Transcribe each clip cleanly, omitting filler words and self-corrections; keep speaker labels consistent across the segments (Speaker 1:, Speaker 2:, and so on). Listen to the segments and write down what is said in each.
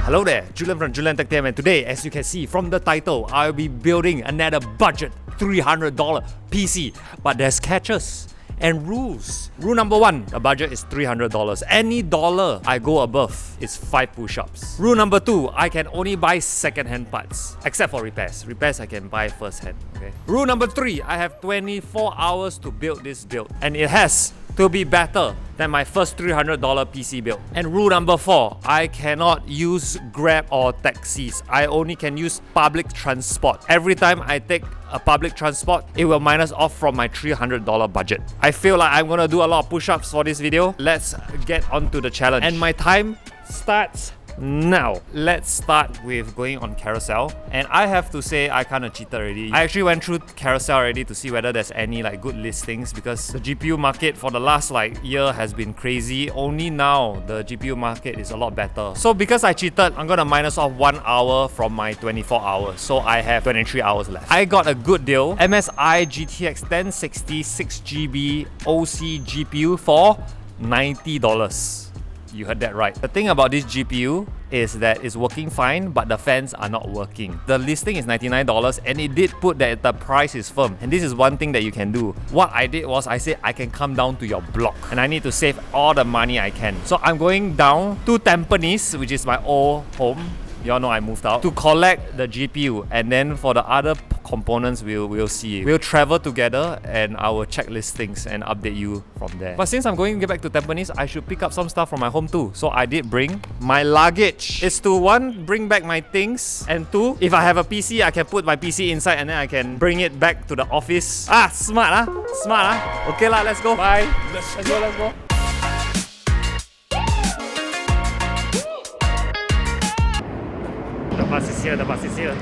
Speaker 1: Hello there, Julian from JulianTechTM, and today, as you can see from the title, I'll be building another budget $300 PC. But there's catches and rules. Rule number 1, the budget is $300. Any dollar I go above is 5 push-ups. Rule number 2, I can only buy second-hand parts, except for repairs. Repairs I can buy first-hand. Okay. Rule number 3, I have 24 hours to build this build, and it has to be better than my first $300 PC build. And rule number 4, I cannot use Grab or taxis. I only can use public transport. Every time I take a public transport, it will minus off from my $300 budget. I feel like I'm gonna do a lot of push-ups for this video. Let's get on to the challenge. And my time starts now. Let's start with going on carousel, and I have to say I kind of cheated already. I actually went through carousel already to see whether there's any good listings, because the GPU market for the last year has been crazy. Only now the GPU market is a lot better. So because I cheated, I'm gonna minus off 1 hour from my 24 hours, so I have 23 hours left. I got a good deal. MSI GTX 1060 6GB OC GPU for $90. You heard that right. The thing about this GPU is that it's working fine, but the fans are not working. The listing is $99, and it did put that the price is firm. And this is one thing that you can do. What I did was I said I can come down to your block, and I need to save all the money I can. So I'm going down to Tampines, which is my old home. Y'all know I moved out, to collect the GPU, and then for the other components we'll see. We'll travel together and I will check listings and update you from there. But since I'm going to get back to Tampines, I should pick up some stuff from my home too. So I did bring my luggage. It's to 1, bring back my things, and 2, if I have a PC, I can put my PC inside and then I can bring it back to the office. Smart Smart Okay lah, let's go. Bye. Let's go. The bus is here.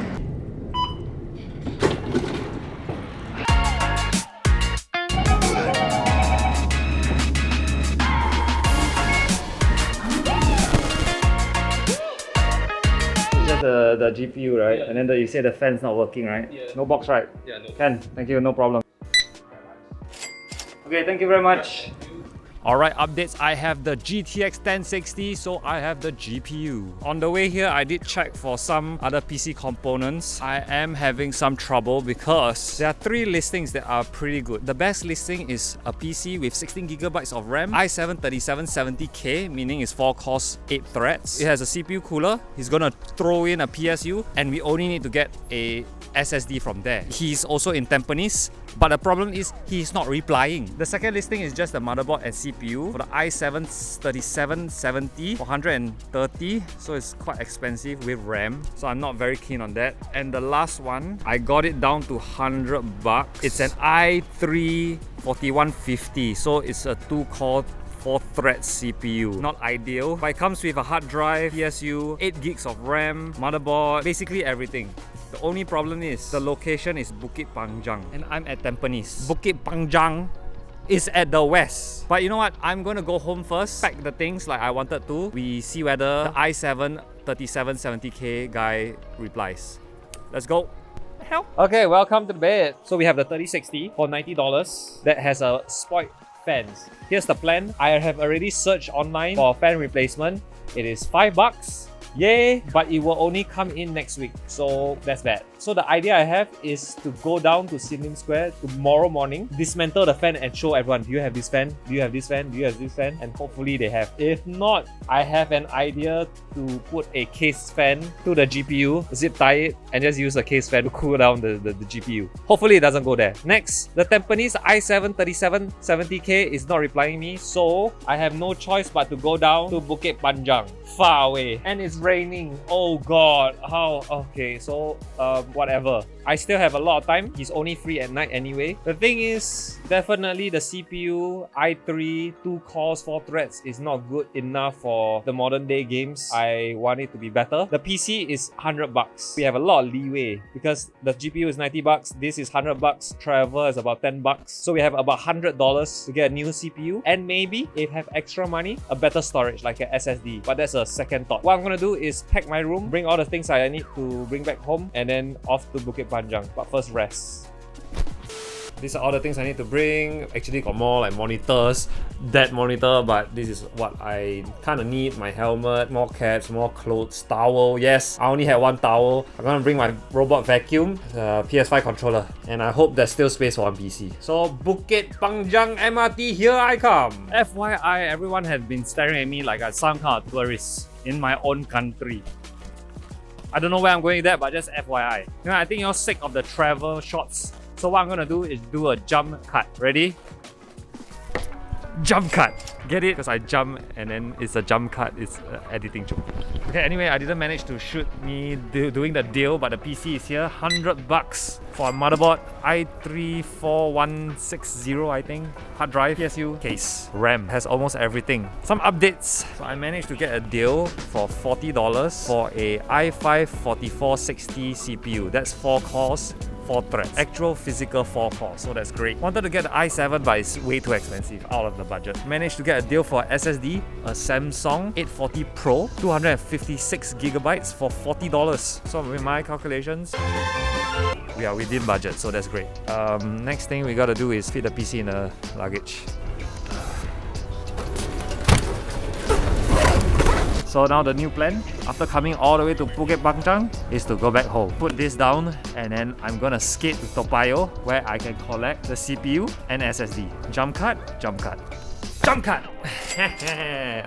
Speaker 1: Just the GPU, right? Yeah. And then you say the fan's not working, right? Yeah. No box, right? Yeah, no. Can. Thank you, no problem. Okay, thank you very much. Alright, updates. I have the GTX 1060, so I have the GPU. On the way here, I did check for some other PC components. I am having some trouble because there are 3 listings that are pretty good. The best listing is a PC with 16GB of RAM, i7-3770K, meaning it's 4 cores, 8 threads. It has a CPU cooler. He's gonna throw in a PSU, and we only need to get a SSD from there. He's also in Tampines, but the problem is he's not replying. The second listing is just the motherboard and CPU for the i7-3770 for $130, so it's quite expensive with RAM, so I'm not very keen on that. And the last one, I got it down to $100. It's an i3-4150, so it's a 2-core 4-thread CPU. Not ideal, but it comes with a hard drive, PSU, 8 gigs of RAM, motherboard, basically everything. The only problem is the location is Bukit Panjang and I'm at Tampines. Bukit Panjang is at the west. But you know what? I'm gonna go home first, pack the things like I wanted to. We see whether the i7-3770K guy replies. Let's go. Hell. Okay, welcome to bed. So we have the 3060 for $90 that has a spoiled fans. Here's the plan. I have already searched online for fan replacement. It is $5. Yay! But it will only come in next week, so that's bad. So the idea I have is to go down to Sim Lim Square tomorrow morning, dismantle the fan and show everyone, do you have this fan? Do you have this fan? Do you have this fan? And hopefully they have. If not, I have an idea to put a case fan to the GPU, zip tie it, and just use a case fan to cool down the GPU. Hopefully it doesn't go there. Next, the Tampines i7-3770K is not replying me, so I have no choice but to go down to Bukit Panjang, far away. And it's raining. Oh god, how? Okay, so whatever. I still have a lot of time. He's only free at night anyway. The thing is, definitely the CPU i3 2 cores 4 threads is not good enough for the modern day games. I want it to be better. The PC is $100. We have a lot of leeway because the GPU is $90. This is $100. Travel is about $10. So we have about $100 to get a new CPU, and maybe if have extra money, a better storage like an SSD. But that's a second thought. What I'm gonna do is pack my room, bring all the things I need to bring back home, and then off to Bukit Panjang. But first, rest. These are all the things I need to bring. Actually got more like monitors, that monitor, but this is what I kind of need. My helmet, more caps, more clothes, towel. Yes, I only had one towel. I'm gonna bring my robot vacuum, PS5 controller, and I hope there's still space for one PC. So Bukit Panjang MRT, here I come. FYI, everyone has been staring at me like I'm some kind of tourist in my own country. I don't know where I'm going with that, but just FYI. You know, I think you're sick of the travel shots. So what I'm gonna do is do a jump cut. Ready? Jump cut. Get it? Because I jump and then it's a jump cut. It's editing joke. Okay, anyway, I didn't manage to shoot me doing the deal, but the PC is here. $100 for a motherboard. i3-4160, I think. Hard drive, PSU, case, RAM. Has almost everything. Some updates. So I managed to get a deal for $40 for a i5-4460 CPU. That's 4 cores. 4 threads. Actual physical 4 cores, so that's great. Wanted to get the i7, but it's way too expensive, out of the budget. Managed to get a deal for SSD, a Samsung 840 Pro, 256GB for $40. So with my calculations, we are within budget, so that's great. Next thing we gotta do is fit the PC in the luggage. So now the new plan, after coming all the way to Bukit Panjang, is to go back home. Put this down and then I'm gonna skate to Toa Payoh where I can collect the CPU and SSD. Jump cut, jump cut. Jump cut!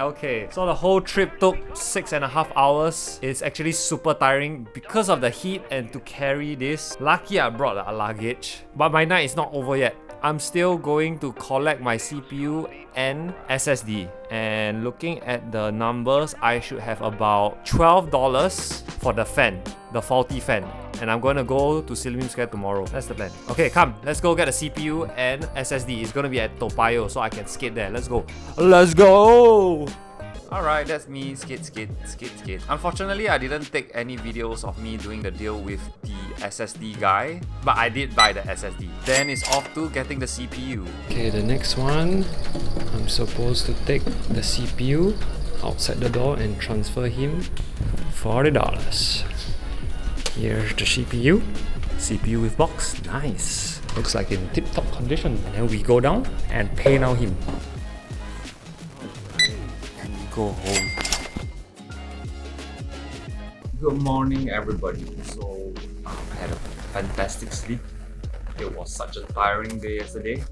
Speaker 1: Okay, so the whole trip took 6.5 hours. It's actually super tiring because of the heat and to carry this. Lucky I brought a luggage, but my night is not over yet. I'm still going to collect my CPU and SSD. And looking at the numbers, I should have about $12 for the fan, the faulty fan. And I'm going to go to Silim Square tomorrow. That's the plan. Okay, come. Let's go get a CPU and SSD. It's going to be at Toa Payoh, so I can skate there. Let's go. Let's go! Alright, that's me. Skate. Unfortunately, I didn't take any videos of me doing the deal with the SSD guy, but I did buy the SSD. Then it's off to getting the CPU.
Speaker 2: Okay, the next one, I'm supposed to take the CPU outside the door and transfer him $40. Here's the CPU.
Speaker 1: CPU with box. Nice. Looks like in tip-top condition. And then we go down and pay now him. Go home. Good morning, everybody. So I had a fantastic sleep. It was such a tiring day yesterday.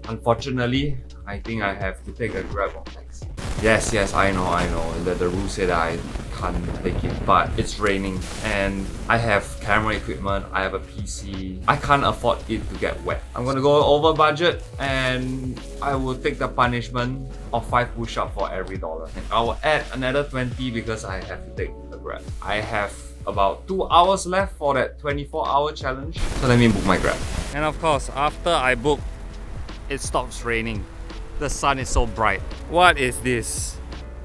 Speaker 1: Unfortunately, I think I have to take a Grab or taxi. Yes, I know. The rule said I can't take it, but it's raining and I have camera equipment, I have a PC. I can't afford it to get wet. I'm gonna go over budget and I will take the punishment of 5 push-ups for every dollar. And I will add another 20 because I have to take a Grab. I have about 2 hours left for that 24-hour challenge. So let me book my Grab. And of course, after I book, it stops raining. The sun is so bright. What is this?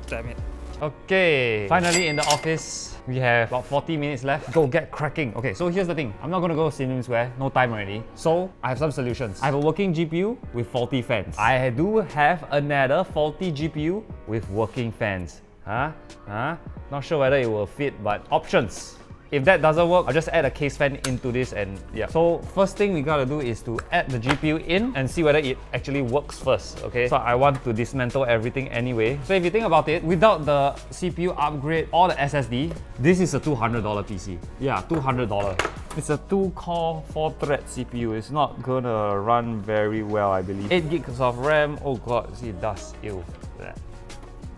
Speaker 1: Damn it. Okay, finally in the office. We have about 40 minutes left. Go get cracking. Okay, so here's the thing. I'm not gonna go Silim Square. No time already. So I have some solutions. I have a working GPU with faulty fans. I do have another faulty GPU with working fans. Not sure whether it will fit, but options. If that doesn't work, I'll just add a case fan into this and yeah. So first thing we gotta do is to add the GPU in and see whether it actually works first, okay? So I want to dismantle everything anyway. So if you think about it, without the CPU upgrade or the SSD, this is a $200 PC. Yeah, $200. It's a 2-core, 4-thread CPU. It's not gonna run very well, I believe. 8 gigs of RAM. Oh god, see, it does. Ew.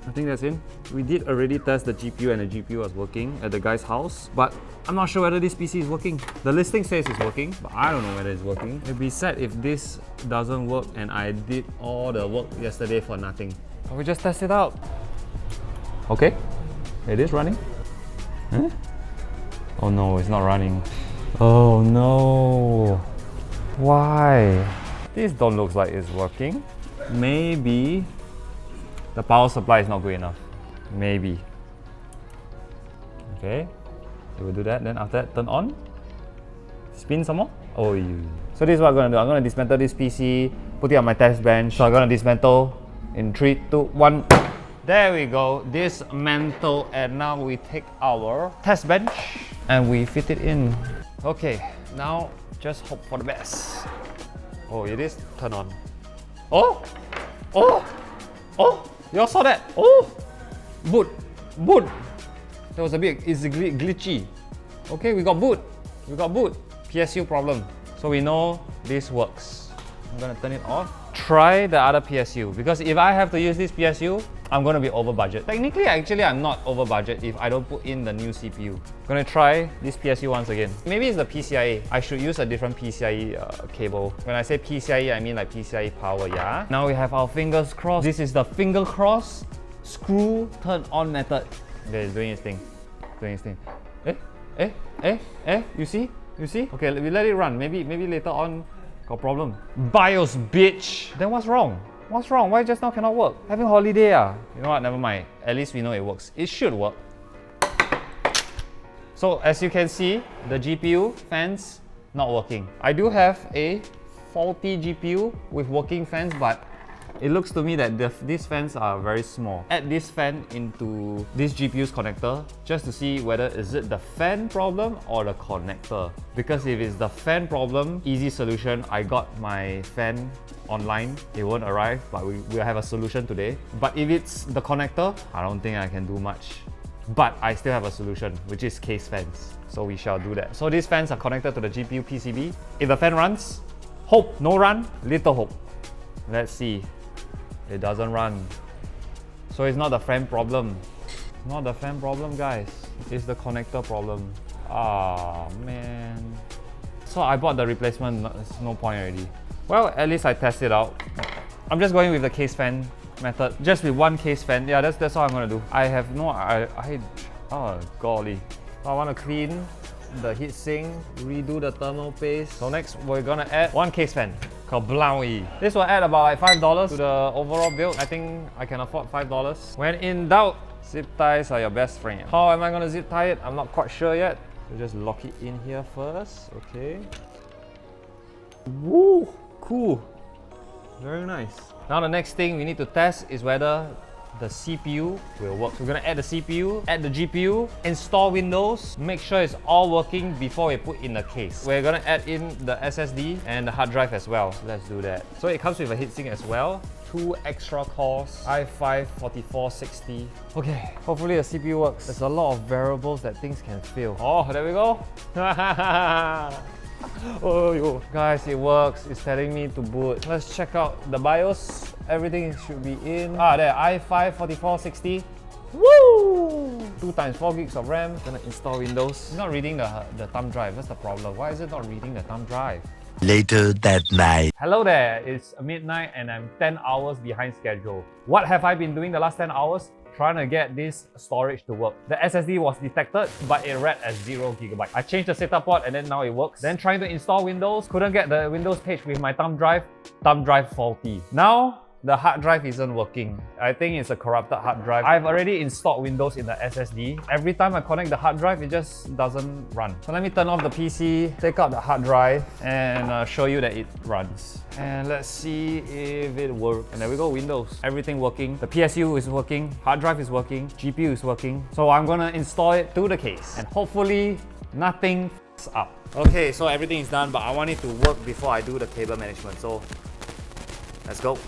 Speaker 1: I think that's it. We did already test the GPU and the GPU was working at the guy's house, but I'm not sure whether this PC is working. The listing says it's working, but I don't know whether it's working. It'd be sad if this doesn't work and I did all the work yesterday for nothing. But we just test it out. Okay, it is running. Huh? Oh no, it's not running. Oh no. Why? This don't look like it's working. Maybe the power supply is not good enough. Maybe. Okay, we will do that. Then after that, turn on. Spin some more. Oh, so this is what I'm gonna do. I'm gonna dismantle this PC, put it on my test bench. So I'm gonna dismantle in 3, 2, 1. There we go. Dismantle, and now we take our test bench and we fit it in. Okay, now just hope for the best. Oh, it is turned on. Oh! Oh! Oh! You all saw that? Oh! Boot! Boot! That was a bit, it's glitchy. Okay, we got boot. We got boot. PSU problem. So we know this works. I'm gonna turn it off. Try the other PSU, because if I have to use this PSU, I'm gonna be over budget. Technically, actually, I'm not over budget if I don't put in the new CPU. I'm gonna try this PSU once again. Maybe it's the PCIe. I should use a different PCIe cable. When I say PCIe, I mean like PCIe power, yeah? Now we have our fingers crossed. This is the finger cross screw turn on method. Okay, it's doing its thing. Doing its thing. You see? You see? Okay, we let it run. Maybe later on, got problem. BIOS, bitch! Then what's wrong? What's wrong? Why just now cannot work? Having holiday ah? You know what? Never mind. At least we know it works. It should work. So as you can see, the GPU fans not working. I do have a faulty GPU with working fans, but it looks to me that these fans are very small. Add this fan into this GPU's connector just to see whether is it the fan problem or the connector. Because if it's the fan problem, easy solution. I got my fan online. It won't arrive, but we'll have a solution today. But if it's the connector, I don't think I can do much. But I still have a solution, which is case fans. So we shall do that. So these fans are connected to the GPU PCB. If the fan runs, hope. No run, little hope. Let's see. It doesn't run. So it's not the fan problem. Not the fan problem, guys. It's the connector problem. Ah, man. So I bought the replacement. There's no point already. Well, at least I tested it out. I'm just going with the case fan method. Just with one case fan. Yeah, that's all I'm gonna do. I have no... oh, golly. I want to clean the heatsink, redo the thermal paste. So next, we're gonna add one case fan. Kablowy. This will add about like $5 to the overall build. I think I can afford $5. When in doubt, zip ties are your best friend. How am I gonna zip tie it? I'm not quite sure yet. So just lock it in here first. Okay. Woo! Cool. Very nice. Now the next thing we need to test is whether the CPU will work. So we're gonna add the CPU, add the GPU, install Windows, make sure it's all working before we put in the case. We're gonna add in the SSD and the hard drive as well. So let's do that. So it comes with a heatsink as well. 2 extra cores, i5-4460. Okay, hopefully the CPU works. There's a lot of variables that things can fail. Oh, there we go. Oh, yo. Guys, it works. It's telling me to boot. Let's check out the BIOS. Everything should be in. Ah, there, i5-4460. Woo! 2 times 4 gigs of RAM. Gonna install Windows. It's not reading the thumb drive. That's the problem. Why is it not reading the thumb drive?
Speaker 3: Later that night.
Speaker 1: Hello there. It's midnight and I'm 10 hours behind schedule. What have I been doing the last 10 hours? Trying to get this storage to work. The SSD was detected, but it read as 0 GB. I changed the SATA port and then now it works. Then trying to install Windows, couldn't get the Windows page with my thumb drive faulty. Now, the hard drive isn't working. I think it's a corrupted hard drive. I've already installed Windows in the SSD. Every time I connect the hard drive, it just doesn't run. So let me turn off the PC, take out the hard drive, and show you that it runs. And let's see if it works. And there we go, Windows. Everything working. The PSU is working, hard drive is working, GPU is working. So I'm gonna install it to the case. And hopefully, nothing f***s up. Okay, so everything is done, but I want it to work before I do the cable management. So, let's go.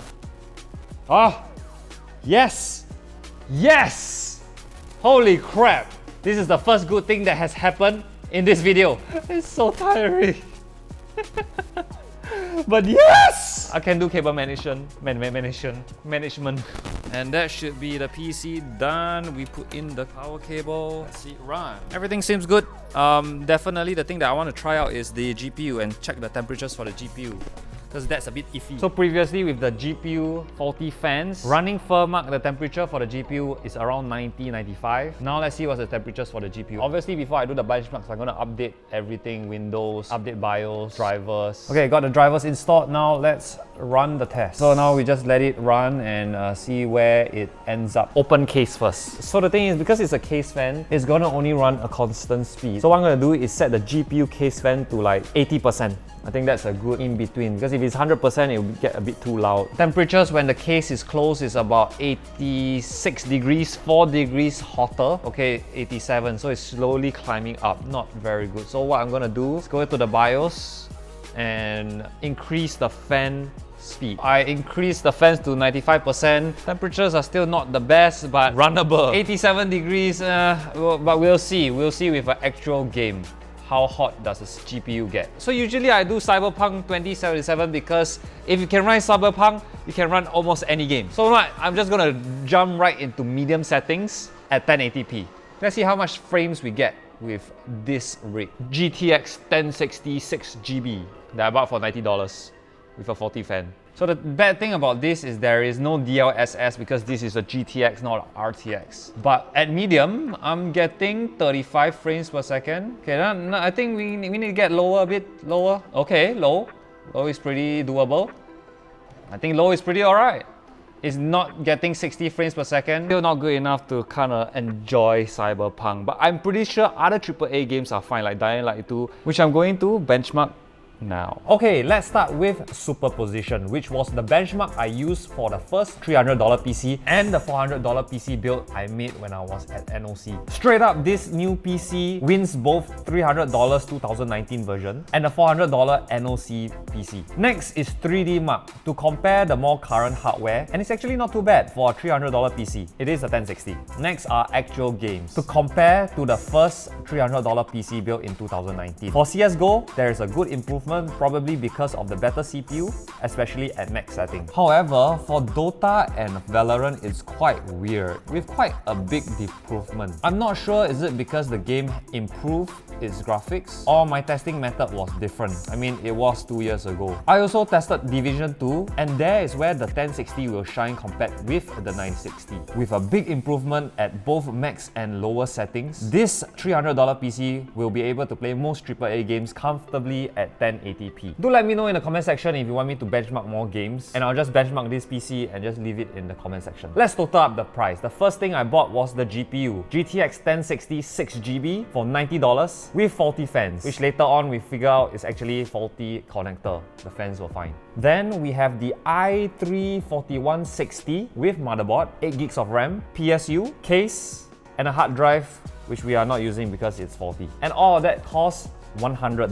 Speaker 1: Oh, yes! Yes! Holy crap! This is the first good thing that has happened in this video. It's so tiring. But yes! I can do cable management. And that should be the PC done. We put in the power cable. Let's see it run. Everything seems good. Definitely the thing that I want to try out is the GPU and check the temperatures for the GPU. Because that's a bit iffy. So previously with the GPU faulty fans, running firmware, the temperature for the GPU is around 90-95. Now let's see what's the temperatures for the GPU. Obviously before I do the benchmarks, I'm going to update everything, Windows, update BIOS, drivers. Okay, got the drivers installed. Now let's run the test. So now we just let it run and see where it ends up. Open case first. So the thing is, because it's a case fan, it's going to only run a constant speed. So what I'm going to do is set the GPU case fan to like 80%. I think that's a good in-between, because if it's 100%, it will get a bit too loud. Temperatures when the case is closed is about 86 degrees, 4 degrees hotter. Okay, 87, so it's slowly climbing up. Not very good. So what I'm gonna do is go to the BIOS and increase the fan speed. I increased the fans to 95%. Temperatures are still not the best, but runnable. 87 degrees, but we'll see. We'll see with an actual game. How hot does the GPU get? So usually I do Cyberpunk 2077 because if you can run Cyberpunk, you can run almost any game. So I'm just gonna jump right into medium settings at 1080p. Let's see how much frames we get with this rig. GTX 1060 6GB that I bought for $90 with a 40 fan. So the bad thing about this is there is no DLSS because this is a GTX, not RTX. But at medium, I'm getting 35 frames per second. Okay, I think we need to get lower, a bit lower. Okay, low. Low is pretty doable. I think low is pretty alright. It's not getting 60 frames per second. Still not good enough to kind of enjoy Cyberpunk. But I'm pretty sure other AAA games are fine, like Dying Light 2, which I'm going to benchmark now. Okay, let's start with superposition, which was the benchmark I used for the first $300 PC and the $400 PC build I made when I was at NOC. Straight up, this new PC wins both $300 2019 version and the $400 NOC PC. Next is 3D Mark to compare the more current hardware, and it's actually not too bad for a $300 PC. It is a 1060. Next are actual games to compare to the first $300 PC build in 2019. For CSGO, there is a good improvement, probably because of the better CPU, especially at max setting. However, for Dota and Valorant, it's quite weird, with quite a big improvement. I'm not sure is it because the game improved its graphics or my testing method was different. I mean, it was 2 years ago. I also tested Division 2, and there is where the 1060 will shine compared with the 960. With a big improvement at both max and lower settings, this $300 PC will be able to play most AAA games comfortably at 1080p. Do let me know in the comment section if you want me to benchmark more games, and I'll just benchmark this PC and just leave it in the comment section. Let's total up the price. The first thing I bought was the GPU, GTX 1060 6GB for $90 with faulty fans, which later on we figure out is actually faulty connector. The fans were fine. Then we have the i3-4160 with motherboard, 8 gigs of RAM, PSU, case, and a hard drive, which we are not using because it's faulty. And all of that costs $100.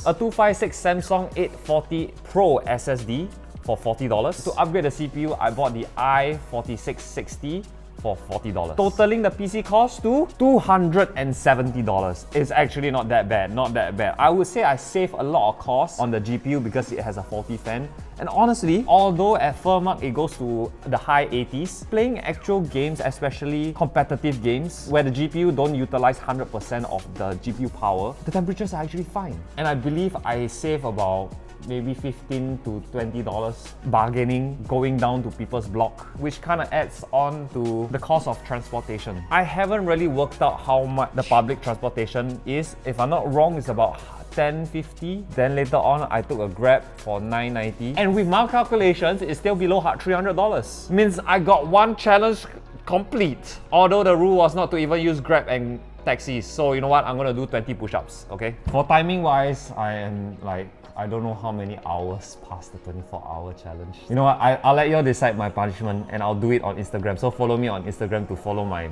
Speaker 1: A 256 Samsung 840 Pro SSD for $40. To upgrade the CPU, I bought the i4660 for $40. Totaling the PC cost to $270. It's actually not that bad, not that bad. I would say I save a lot of cost on the GPU because it has a faulty fan. And honestly, although at firm mark it goes to the high 80s, playing actual games, especially competitive games, where the GPU don't utilize 100% of the GPU power, the temperatures are actually fine. And I believe I save about maybe $15 to $20 bargaining going down to people's block, which kind of adds on to the cost of transportation. I haven't really worked out how much the public transportation is. If I'm not wrong, it's about $10.50. Then later on, I took a Grab for $9.90. And with my calculations, it's still below $300. Means I got one challenge complete. Although the rule was not to even use Grab and taxis. So you know what? I'm gonna do 20 push-ups, okay? For timing wise, I am like, I don't know how many hours past the 24-hour challenge. You know what? I'll let you all decide my punishment, and I'll do it on Instagram. So follow me on Instagram to follow my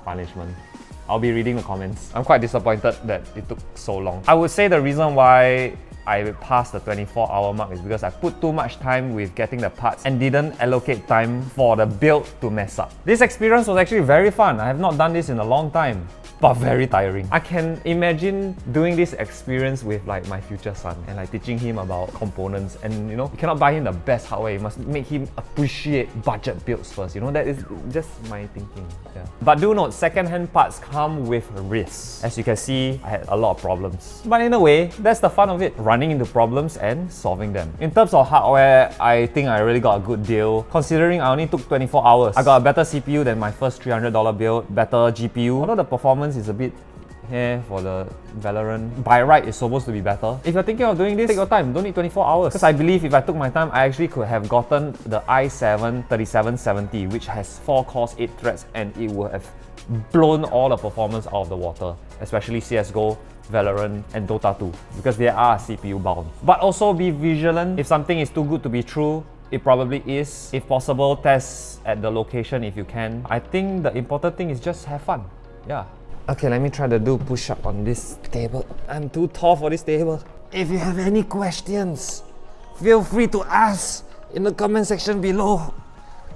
Speaker 1: punishment. I'll be reading the comments. I'm quite disappointed that it took so long. I would say the reason why I passed the 24-hour mark is because I put too much time with getting the parts and didn't allocate time for the build to mess up. This experience was actually very fun. I have not done this in a long time, but very tiring. I can imagine doing this experience with like my future son and like teaching him about components, and you know, you cannot buy him the best hardware, you must make him appreciate budget builds first. You know, that is just my thinking. Yeah. But do note, second-hand parts come with risks. As you can see, I had a lot of problems. But in a way, that's the fun of it, running into problems and solving them. In terms of hardware, I think I really got a good deal. Considering I only took 24 hours, I got a better CPU than my first $300 build, better GPU. Although the performance is a bit for the Valorant. By right, it's supposed to be better. If you're thinking of doing this, take your time. Don't need 24 hours. Because I believe if I took my time, I actually could have gotten the i7-3770, which has 4 cores, 8 threads, and it would have blown all the performance out of the water, especially CSGO, Valorant, and Dota 2, because they are CPU bound. But also be vigilant. If something is too good to be true, it probably is. If possible, test at the location if you can. I think the important thing is just have fun. Yeah. Okay, let me try to do push-up on this table. I'm too tall for this table. If you have any questions, feel free to ask in the comment section below.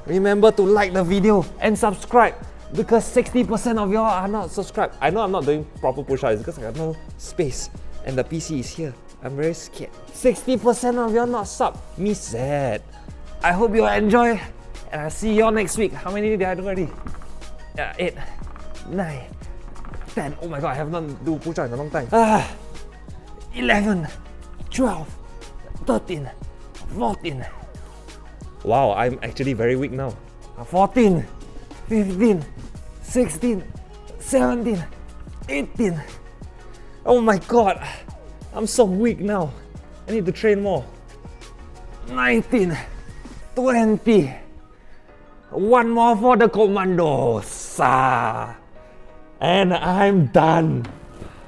Speaker 1: Remember to like the video and subscribe because 60% of y'all are not subscribed. I know I'm not doing proper push-ups because I got no space and the PC is here. I'm very scared. 60% of y'all not sub. Me sad. I hope you enjoy and I'll see y'all next week. How many did I do already? 8, 9, 10. Oh my god, I have not do push-up in a long time. 11, 12, 13, 14. Wow, I'm actually very weak now. 14, 15, 16, 17, 18. Oh my god, I'm so weak now. I need to train more. 19, 20. One more for the commandos. And I'm done.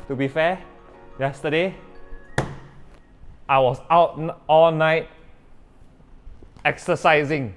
Speaker 1: To be fair, yesterday, I was out all night exercising.